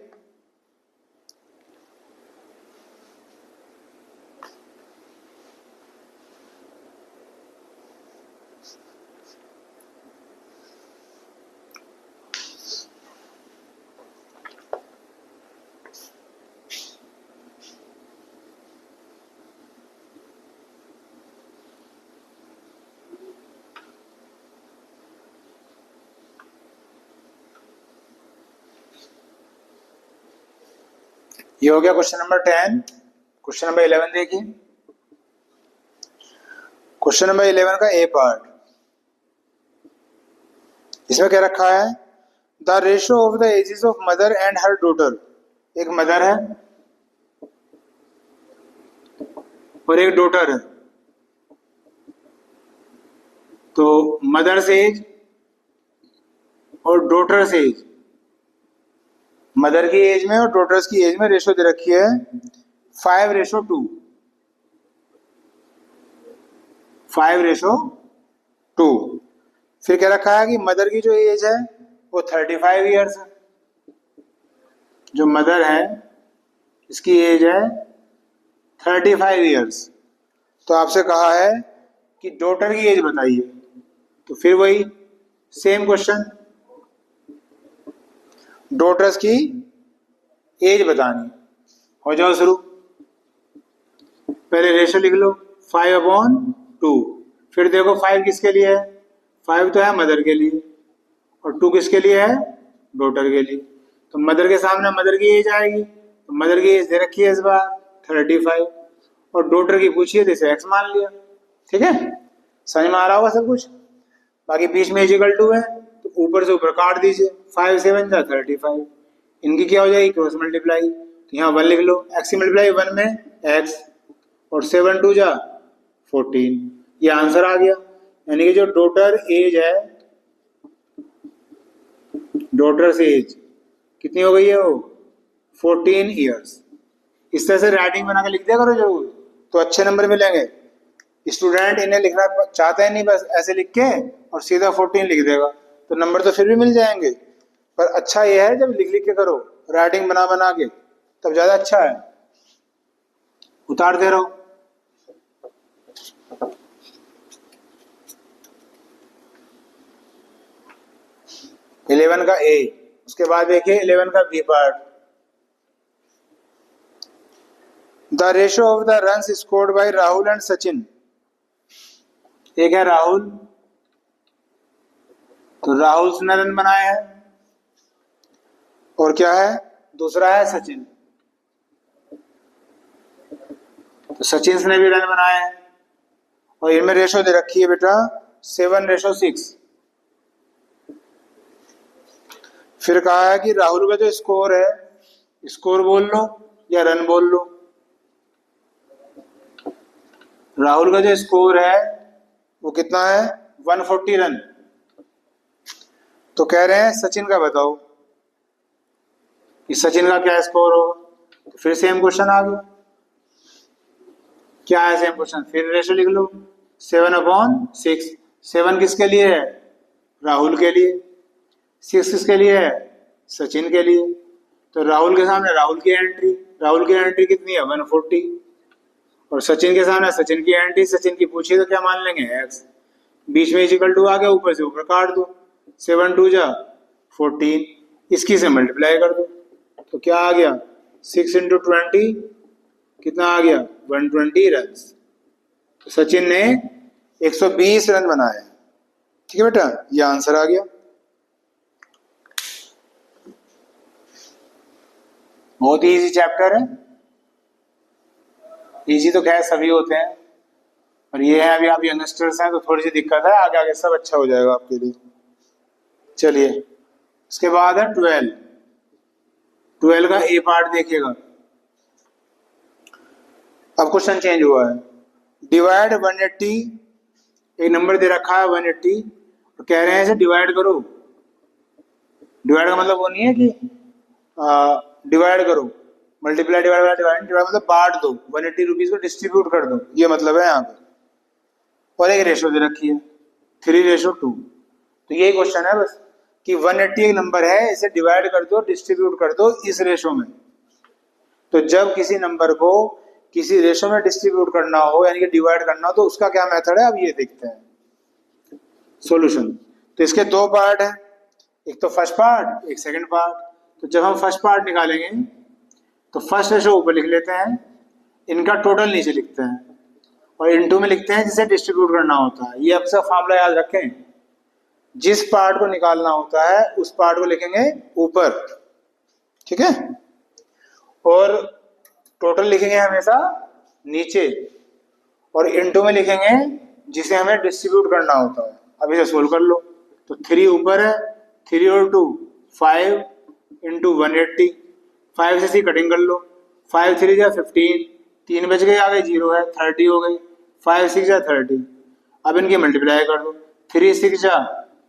ये हो गया क्वेश्चन नंबर 10। क्वेश्चन नंबर 11 देखिए। क्वेश्चन नंबर 11 का ए पार्ट, इसमें क्या रखा है, the ratio of the ages of mother and her daughter. एक मदर है और एक डॉटर है, तो मदर्स एज और डॉटर्स एज, मदर की एज में और डॉटर्स की एज में रेशो दे रखी है 5:2। 5:2। फिर क्या रखा है कि मदर की जो एज है वो 35 ईयर्स है। जो मदर है इसकी एज है 35 ईयर्स। तो आपसे कहा है कि डॉटर की एज बताइए, तो फिर वही सेम क्वेश्चन, डॉटर्स की एज बतानी। हो जाओ शुरू। पहले रेशो लिख लो 5/2। फिर देखो 5 किसके लिए है, 5 तो है मदर के लिए और 2 किसके लिए है डॉटर के लिए। तो मदर के सामने मदर की एज आएगी, तो मदर की एज दे रखी है इस बार 35 और डॉटर की पूछिए तो इसे x मान लिया। ठीक है, समझ में आ रहा होगा सब कुछ। बाकी बीच में एज इक्वल टू है तो ऊपर से ऊपर काट दीजिए, 5 से 7 जा 35, इनकी क्या हो जाएगी क्रॉस मल्टीप्लाई, तो यहाँ 1 लिख लो, x की मल्टीप्लाई 1 में x और 7 2 जा 14। ये आंसर आ गया। यानी कि जो डॉटर एज है, डॉटर्स एज कितनी हो गई है वो 14 ईयर्स। इस तरह से राइटिंग बना के लिख दिया करो जरूर, तो अच्छे नंबर मिलेंगे। स्टूडेंट इन्हें लिखना चाहता है नहीं, बस ऐसे लिख के और सीधा 14 लिख देगा, तो नंबर तो फिर भी मिल जाएंगे। पर अच्छा यह है जब लिख लिख के करो, राइटिंग बना बना के, तब ज्यादा अच्छा है। उतारते रहो। इलेवन का ए, उसके बाद देखिए 11 का B part, the ratio of the runs scored by Rahul and Sachin. एक है राहुल, तो राहुल ने रन बनाए हैं, और क्या है दूसरा है सचिन, तो सचिन ने भी रन बनाए हैं, और इनमें रेशो दे रखी है बेटा 7:6। फिर कहा है कि राहुल का जो स्कोर है, स्कोर बोल लो या रन बोल लो, राहुल का जो स्कोर है वो कितना है 140 रन। तो कह रहे हैं सचिन का बताओ कि सचिन का क्या स्कोर होगा। तो फिर सेम क्वेश्चन आ गया, क्या है सेम क्वेश्चन, फिर रेशो लिख लो 7/6। 7 किसके लिए है राहुल के लिए, 6 किसके लिए है सचिन के लिए। तो राहुल के सामने राहुल की एंट्री, राहुल की एंट्री कितनी है 140, और सचिन के सामने सचिन की एंट्री, सचिन की पूछी तो क्या मान लेंगे x। बीच में इक्वल टू आ गया, ऊपर से ऊपर काट दो, 7 2 जा 14, इसकी से मल्टीप्लाई कर दो, तो क्या आ गया 6 × 20 कितना आ गया 120 रन। तो सचिन ने 120 रन बनाए। ठीक है बेटा, ये आंसर आ गया। बहुत ही इजी चैप्टर है, इजी तो खैर सभी होते हैं, और ये है अभी आप यंगस्टर्स हैं तो थोड़ी सी दिक्कत है, आगे आगे सब अच्छा हो जाएगा आपके लिए। चलिए, उसके बाद है 12 का ए पार्ट देखिएगा। अब क्वेश्चन चेंज हुआ है, डिवाइड 180, एक नंबर दे रखा है 180 और कह रहे हैं इसे डिवाइड करो। डिवाइड का मतलब वो नहीं है कि डिवाइड करो, मल्टीप्लाई डिवाइड डिवाइड डिवाइड मतलब बांट दो, 180 रुपीज को डिस्ट्रीब्यूट कर दो, ये मतलब है यहाँ पे। और एक रेशो दे रखी है 3:2। तो यही क्वेश्चन है बस कि 180 एक नंबर है, इसे डिवाइड कर दो, डिस्ट्रीब्यूट कर दो इस रेशो में। तो जब किसी नंबर को किसी रेशो में डिस्ट्रीब्यूट करना हो यानी कि डिवाइड करना हो तो उसका क्या मेथड है, अब ये देखते हैं सॉल्यूशन। तो इसके दो पार्ट है, एक तो फर्स्ट पार्ट, एक सेकंड पार्ट। तो जब हम फर्स्ट पार्ट निकालेंगे तो फर्स्ट रेशो ऊपर लिख लेते हैं, इनका टोटल नीचे लिखते हैं और इनटू में लिखते हैं जिसे डिस्ट्रीब्यूट करना होता है। ये आपसे फॉर्मूला याद रखें, जिस पार्ट को निकालना होता है उस पार्ट को लिखेंगे ऊपर, ठीक है, और टोटल लिखेंगे हमेशा नीचे और इनटू में लिखेंगे जिसे हमें डिस्ट्रीब्यूट करना होता है। अब इसे सोल्व कर लो। तो 3 ऊपर है, 3 और 2 5 इंटू 180, 5 से 3 कटिंग कर लो, 5 3 जा 15, 3 बच गए, आगे 0 है, 30 हो गई, 5 6 जा 30। अब इनकी मल्टीप्लाई कर दो, 3 6 जा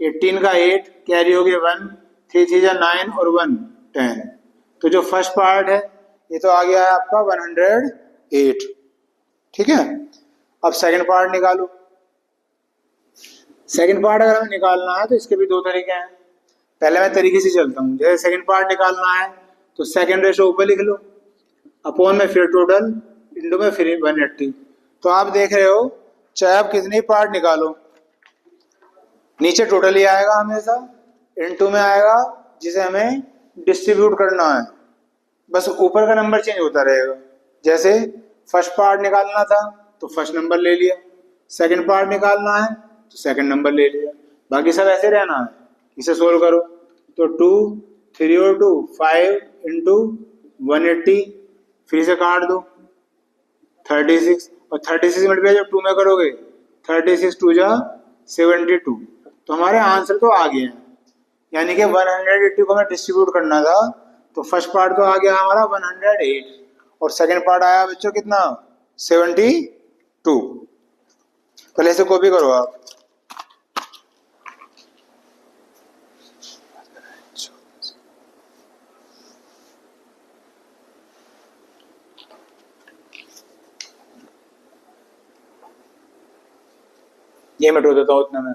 18 का 8 कैरी हो गया 1, 3 3 जा 9 और 1 10। तो जो फर्स्ट पार्ट है ये तो आ गया है आपका 108, ठीक है। अब सेकंड पार्ट निकालो। सेकंड पार्ट अगर हमें निकालना है तो इसके भी दो तरीके हैं। पहले मैं तरीके से चलता हूँ, जैसे सेकंड पार्ट निकालना है तो सेकंड रेशो ऊपर लिख लो, अपॉन में फिर टोटल, इंटू में फिर 180। तो आप देख रहे हो चाहे आप कितने पार्ट निकालो नीचे टोटल ही आएगा हमेशा, इंटू में आएगा जिसे हमें डिस्ट्रीब्यूट करना है, बस ऊपर का नंबर चेंज होता रहेगा। जैसे फर्स्ट पार्ट निकालना था तो फर्स्ट नंबर ले लिया, सेकंड पार्ट निकालना है तो सेकंड नंबर ले लिया, बाकी सब ऐसे रहना है। इसे सोल्व करो तो 2 3 और 2 5 इंटू 180, फिर से काट दो 36 और 36 मल्टीप्लाई जब 2 में करोगे 36 2 जा 72। तो हमारे आंसर तो आ गए हैं, यानी कि 180 को हमें डिस्ट्रीब्यूट करना था तो फर्स्ट पार्ट तो आ गया हमारा 108 और सेकंड पार्ट आया बच्चों कितना 72। पहले इसे कॉपी करो आप। ये मिटा देता हूं उतने में।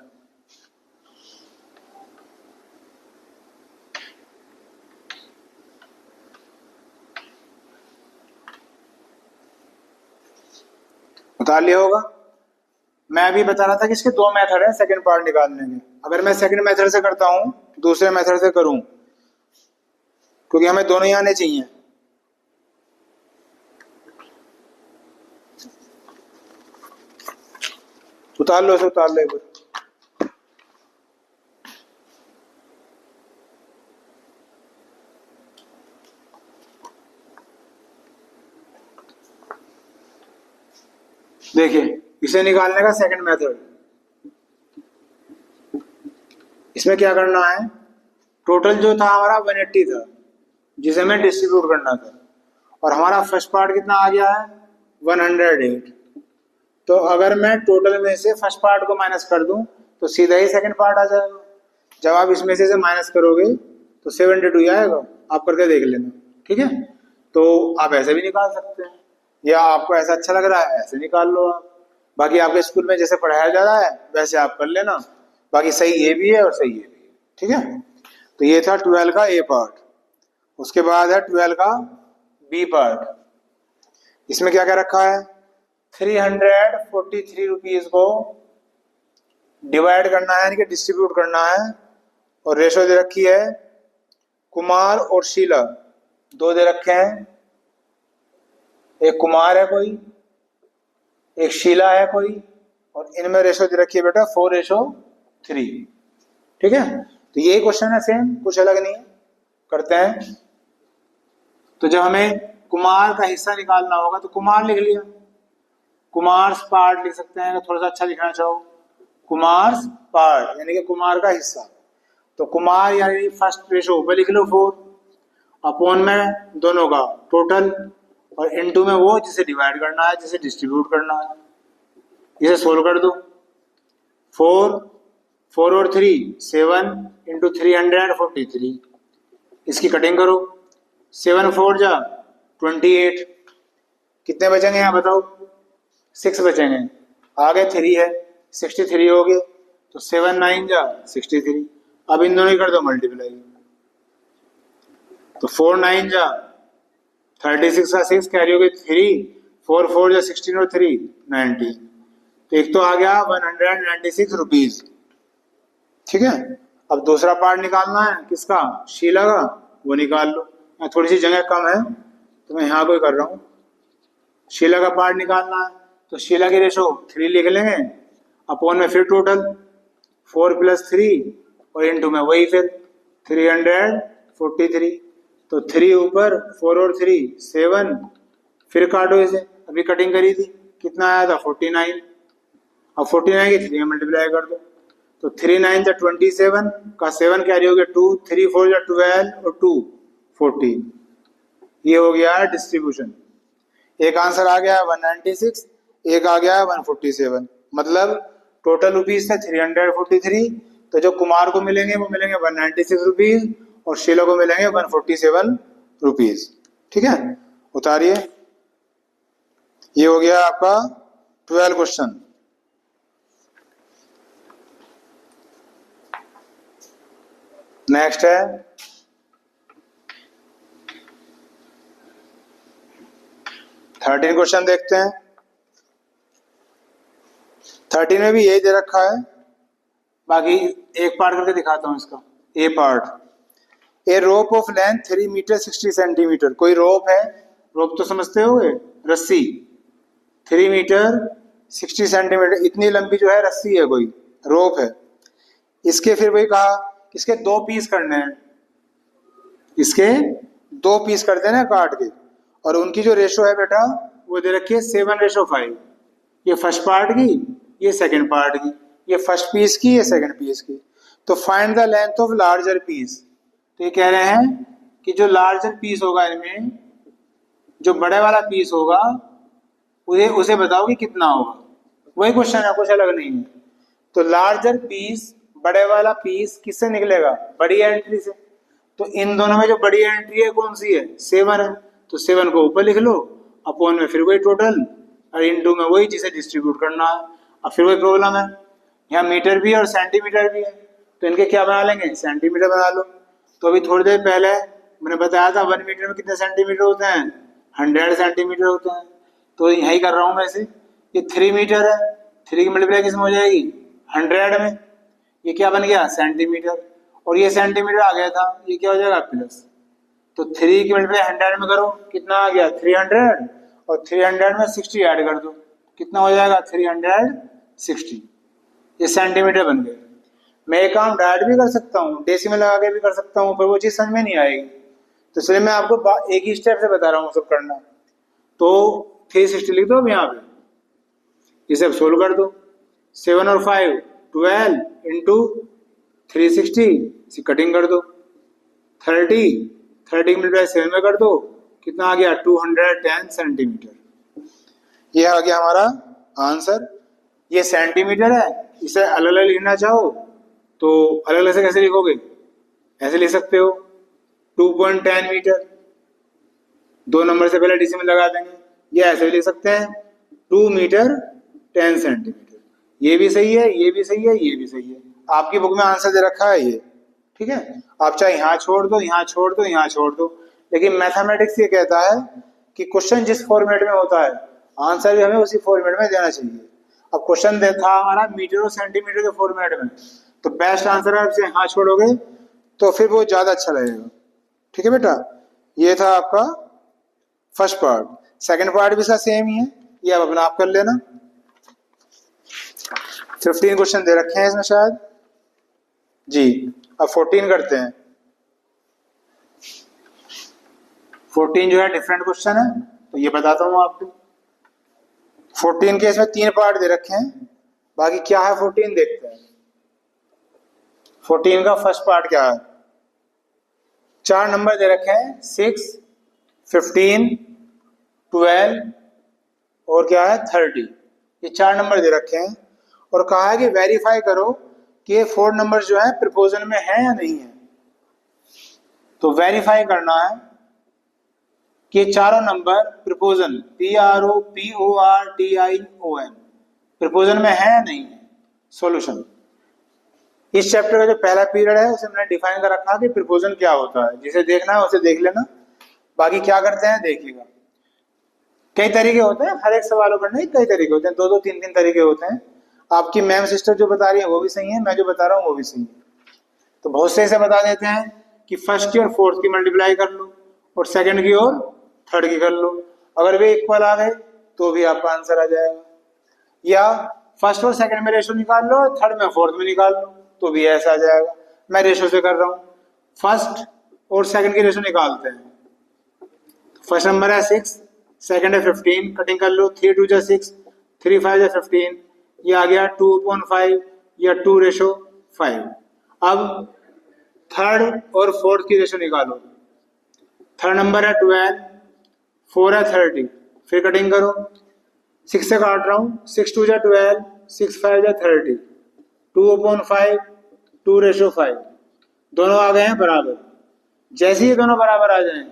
उतार लिया होगा। मैं अभी बता रहा था कि इसके दो मेथड है सेकंड पार्ट निकालने के। अगर मैं सेकंड मेथड से करता हूं दूसरे मेथड से करूं, क्योंकि हमें दोनों ही आने चाहिए। उतार लो, इसे उतार लो एक बार। देखिए इसे निकालने का सेकंड मेथड, इसमें क्या करना है, टोटल जो था हमारा 180 था जिसे हमें डिस्ट्रीब्यूट करना था और हमारा फर्स्ट पार्ट कितना आ गया है 108। तो अगर मैं टोटल में से फर्स्ट पार्ट को माइनस कर दूं तो सीधा ही सेकंड पार्ट आ जाएगा। जब आप इसमें से माइनस करोगे तो 72 ही आएगा, आप करके देख लेना, ठीक है। तो आप ऐसे भी निकाल सकते हैं या आपको ऐसा अच्छा लग रहा है ऐसे निकाल लो आप। बाकी आपके स्कूल में जैसे पढ़ाया जा रहा है वैसे आप कर लेना, बाकी सही ये भी है और सही ये भी है, ठीक है। तो ये था 12 का ए पार्ट। उसके बाद है 12 का बी पार्ट। इसमें क्या क्या रखा है, 343 रुपीज को डिवाइड करना है यानी कि डिस्ट्रीब्यूट करना है और रेशो दे रखी है कुमार और शीला, दो दे रखे हैं, एक कुमार है कोई, एक शीला है कोई, और इनमें रेशो दे रखी है बेटा 4:3, ठीक है। तो यही क्वेश्चन है, सेम, कुछ अलग नहीं है, करते हैं। तो जब हमें कुमार का हिस्सा निकालना होगा तो कुमार लिख लिया, कुमार्स पार्ट लिख सकते हैं, थोड़ा सा अच्छा लिखना चाहो कुमार्स पार्ट यानी कि कुमार का हिस्सा। तो कुमार यानी फर्स्ट रेशो ऊपर लिख लो 4, अपॉन में दोनों का टोटल और इनटू में वो जिसे डिवाइड करना है जिसे डिस्ट्रीब्यूट करना है। इसे सोल्व कर दो। 4 और 3 7 इंटू 343, इसकी कटिंग करो। 7 4 जा 28, कितने बचेंगे यहाँ बताओ? 6 बचेंगे। आगे 3 है, 63 हो गए, तो 7 9 जा 63। अब इन दोनों ही कर दो मल्टीप्लाई, तो 4 9 जा 36 का 6 कैरी हो गए 3, 4 4 जा 16 और 3 19। तो एक तो आ गया 196 रुपीज। ठीक है, अब दूसरा पार्ट निकालना है किसका? शीला का, वो निकाल लो। यहाँ थोड़ी सी जगह कम है तो मैं यहाँ कोई कर रहा हूँ। शीला का पार्ट निकालना है तो शीला की रेशो 3 लिख लेंगे, अपॉन में फिर टोटल 4 + 3 और इनटू में वही फिर 343। तो 3 ऊपर 4 और 3 7, फिर काटो इसे, अभी कटिंग करी थी, कितना आया था 49। अब 49 की 3 में मल्टीप्लाई कर दो, तो 3 9 जा 27 का 7 कैरी हो गया 2, 3 4 जा 12 और 2 14। ये हो गया डिस्ट्रीब्यूशन। एक आंसर आ गया 196, एक आ गया 147, मतलब टोटल रुपीज थे 343। तो जो कुमार को मिलेंगे वो मिलेंगे 196 रुपीज और शीला को मिलेंगे 147 रुपीज। ठीक है, उतारिए। ये हो गया आपका 12 क्वेश्चन। नेक्स्ट है 13 क्वेश्चन देखते हैं। 13 में भी यही दे रखा है, बाकी एक पार्ट करके दिखाता हूं इसका। A part, a rope of length 3 metre 60 centimetre. कोई रोप है, रोप तो समझते होगे, रस्सी। 3 मीटर 60 सेंटीमीटर इतनी लंबी जो है रस्सी है, कोई रोप है। इसके फिर वही कहा, इसके 2 पीस करने हैं, इसके 2 पीस कर देना काट के, और उनकी जो रेशो है बेटा वो दे रखी है 7:5। ये फर्स्ट पार्ट की, ये सेकंड पार्ट की, ये फर्स्ट पीस की, ये सेकंड पीस की। तो find the length of larger piece. तो ये कह रहे हैं कि जो लार्जर पीस होगा इनमें, जो बड़े वाला पीस होगा उसे बताओ कि कितना होगा। वही क्वेश्चन है, कुछ अलग नहीं है। तो लार्जर पीस, बड़े वाला पीस किससे निकलेगा? बड़ी एंट्री से। तो इन दोनों में जो बड़ी एंट्री है कौन सी है? 7 है। तो 7 को ऊपर लिख लो, अपॉन में फिर वही टोटल और इनटू में वही जिसे डिस्ट्रीब्यूट करना है। अब फिर वही प्रॉब्लम है, यहाँ मीटर भी है और सेंटीमीटर भी है, तो इनके क्या बना लेंगे? सेंटीमीटर बना लो। तो अभी थोड़ी देर पहले मैंने बताया था 1 मीटर में कितने सेंटीमीटर होते हैं? 100 सेंटीमीटर होते हैं। तो यही कर रहा हूँ वैसे। ये 3 मीटर है, 3 की मल्टीप्लाई किसमें हो जाएगी? 100 में। ये क्या बन गया? सेंटीमीटर। और ये सेंटीमीटर आ गया था, ये क्या हो जाएगा? प्लस। तो 3 की मल्टीप्लाई 100 में करो, कितना आ गया? 300, और 300 में 60 ऐड कर दो, कितना हो जाएगा? 360। ये सेंटीमीटर बन गए। मैं एक काम डायरेक्ट भी कर सकता हूँ, डेसिमल लगा के भी कर सकता हूँ, पर वो चीज़ समझ में नहीं आएगी, तो इसलिए मैं आपको एक ही स्टेप से बता रहा हूँ सब करना। तो 360 लिख दो अब यहाँ पे, इसे अब सोल्व कर दो। 7 और 5 12 इंटू 360, इसी कटिंग कर दो। 30 की मल्टीप्लाई 7 में कर दो, कितना आ गया? 210 सेंटीमीटर। ये आ गया हमारा आंसर। ये सेंटीमीटर है, इसे अलग अलग लिखना चाहो तो अलग अलग से कैसे लिखोगे? ऐसे लिख सकते हो 2.10 मीटर, 2 नंबर से पहले डेसिमल लगा देंगे। ये ऐसे भी लिख सकते हैं 2 मीटर 10 सेंटीमीटर। ये भी सही है, ये भी सही है, ये भी सही है। आपकी बुक में आंसर दे रखा है ये। ठीक है, आप चाहे यहाँ छोड़ दो, यहाँ छोड़ दो, यहाँ छोड़ दो, लेकिन मैथमेटिक्स ये कहता है कि क्वेश्चन जिस फॉर्मेट में होता है आंसर भी हमें उसी फॉर्मेट में देना चाहिए। अब क्वेश्चन था हमारा मीटर और सेंटीमीटर के फॉर्मेट में, तो बेस्ट आंसर है आप यहाँ छोड़ोगे तो फिर वो ज्यादा अच्छा लगेगा। ठीक है बेटा, ये था आपका फर्स्ट पार्ट। सेकंड पार्ट भी इसका सेम ही है, ये आप अपना आप कर लेना। 15 क्वेश्चन दे रखे हैं इसमें शायद जी। अब 14 करते हैं। 14 जो है डिफरेंट क्वेश्चन है, तो ये बताता हूं आपको। 14 के इसमें 3 पार्ट दे रखे हैं, बाकी क्या है 14 देखते हैं। 14 का फर्स्ट पार्ट क्या है? 4 नंबर दे रखे हैं, 6 15 12 और क्या है 30। ये 4 नंबर दे रखे हैं और कहा है कि वेरीफाई करो कि ये 4 नंबर जो है प्रपोजल में है या नहीं है। तो वेरीफाई करना है कि चारों नंबर प्रपोजल PROPORTION प्रपोजल में है या नहीं है। सॉल्यूशन, इस चैप्टर का जो पहला पीरियड है उसे मैंने डिफाइन कर रखा कि प्रपोजल क्या होता है। जिसे देखना है उसे देख लेना, बाकी क्या करते हैं देखिएगा। कई तरीके होते हैं, हर एक सवालों पर नहीं, कई तरीके होते हैं, 2-2 3-3 तरीके होते हैं। आपकी मैम सिस्टर जो बता रही है वो भी सही है, मैं जो बता रहा हूँ वो भी सही है। तो बहुत से ऐसे बता देते हैं कि फर्स्ट की और फोर्थ की मल्टीप्लाई कर लो और सेकंड की और थर्ड की कर लो, अगर वे इक्वल आ गए तो भी आपका आंसर आ जाएगा। या फर्स्ट और सेकंड में रेशो निकाल लो और थर्ड में फोर्थ में निकाल लो तो भी ऐसा आ जाएगा। मैं रेशो से कर रहा हूँ, फर्स्ट और सेकंड की रेशो निकालते हैं। फर्स्ट नंबर है 6, सेकंड है 15, कटिंग कर लो, 3 2 जा 6, 3 5 जा 15, ये आ गया 2/5 या 2:5। अब थर्ड और फोर्थ की रेशो निकालो। थर्ड नंबर है 12, 4 है 30, फिर कटिंग करो, 6 से काट रहा हूँ, 6 2 जा 12, 6 5 जा 30, 2/5 2:5, दोनों आ गए हैं बराबर। जैसे ही दोनों बराबर आ जाएं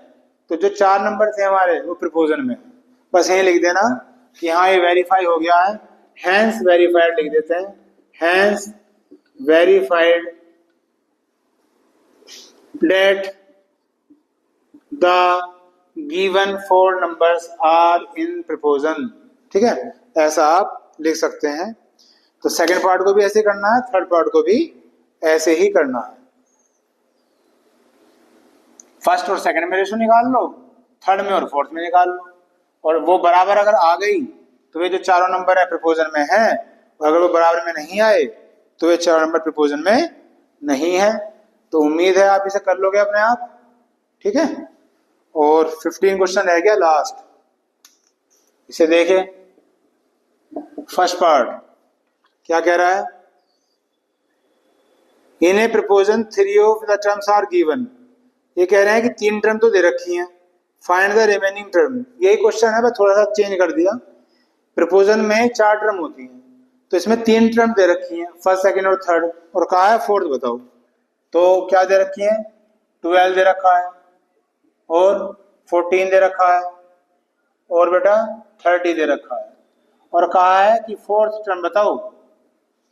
तो जो 4 नंबर थे हमारे वो प्रपोजल में, बस यही लिख देना कि हाँ ये वेरीफाई हो गया है, हैंस वेरीफाइड लिख देते हैं, hence verified that the given 4 numbers are in proposal। ठीक है, ऐसा आप लिख सकते हैं। तो सेकंड पार्ट को भी ऐसे करना है, थर्ड पार्ट को भी ऐसे ही करना है। फर्स्ट और सेकंड में रेशो निकाल लो, थर्ड में और फोर्थ में निकाल लो, और वो बराबर अगर आ गई तो वे जो चारों नंबर है प्रपोजल में है, और अगर वो बराबर में नहीं आए तो वे 4 नंबर प्रपोजल में नहीं है। तो उम्मीद है आप इसे कर लोगे अपने आप, ठीक है। और 15 क्वेश्चन रह गया लास्ट, इसे देखें। फर्स्ट पार्ट क्या कह रहा है, in a proposal 3 of the terms are given. ये कह रहे हैं कि 3 टर्म तो दे रखी हैं, फाइंड द रिमेनिंग टर्म। यही क्वेश्चन है, मैं थोड़ा सा चेंज कर दिया। प्रपोजल में 4 टर्म होती हैं, तो इसमें 3 टर्म दे रखी हैं, फर्स्ट सेकंड और थर्ड, और कहा है फोर्थ बताओ। तो क्या दे रखी है, 12 दे रखा है और 14 दे रखा है और बेटा 30 दे रखा है, और कहा है कि फोर्थ टर्म बताओ।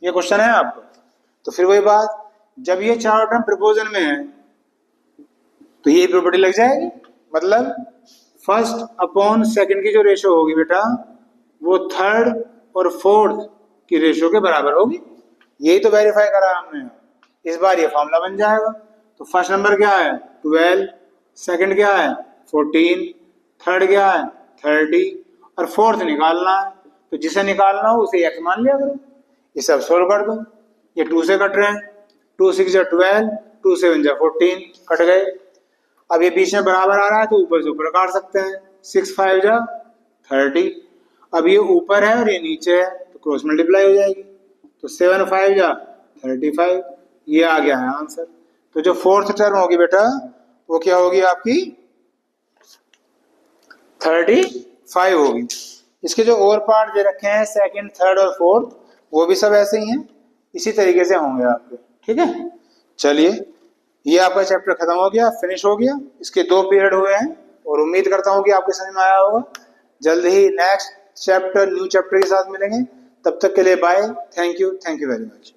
ये क्वेश्चन है आपको। तो फिर वही बात, जब ये 4 टर्म प्रपोजल में है तो ये प्रॉपर्टी लग जाएगी, मतलब फर्स्ट अपॉन सेकंड की जो रेशो होगी बेटा वो थर्ड और फोर्थ की रेशो के बराबर होगी। यही तो वेरीफाई करा हमने, इस बार ये फॉर्मूला बन जाएगा। तो फर्स्ट नंबर क्या है 12, सेकंड क्या है 14, थर्ड क्या है 30 और फोर्थ निकालना है। तो जिसे निकालना हो उसे x मान लिया करो। ये सब सोल्व कर दो, ये 2 से कट रहे हैं, 2 6 जा 12, 2 7 जा 14, कट गए। अब ये बीच में बराबर आ रहा है तो ऊपर से ऊपर काट सकते हैं, 6 5 जा 30। अब ये ऊपर है और ये नीचे है तो क्रॉस मल्टीप्लाई हो जाएगी, तो 7 5 जा 35, ये आ गया है आंसर। तो जो फोर्थ टर्म होगी बेटा वो क्या होगी आपकी 35 होगी। इसके जो और पार्ट दे रखे हैं सेकंड, थर्ड और फोर्थ, वो भी सब ऐसे ही हैं, इसी तरीके से होंगे आपके, ठीक है। चलिए, ये आपका चैप्टर खत्म हो गया, फिनिश हो गया। इसके 2 पीरियड हुए हैं और उम्मीद करता हूँ कि आपको समझ में आया होगा। जल्द ही नेक्स्ट चैप्टर, न्यू चैप्टर के साथ मिलेंगे। तब तक के लिए bye, thank you very much.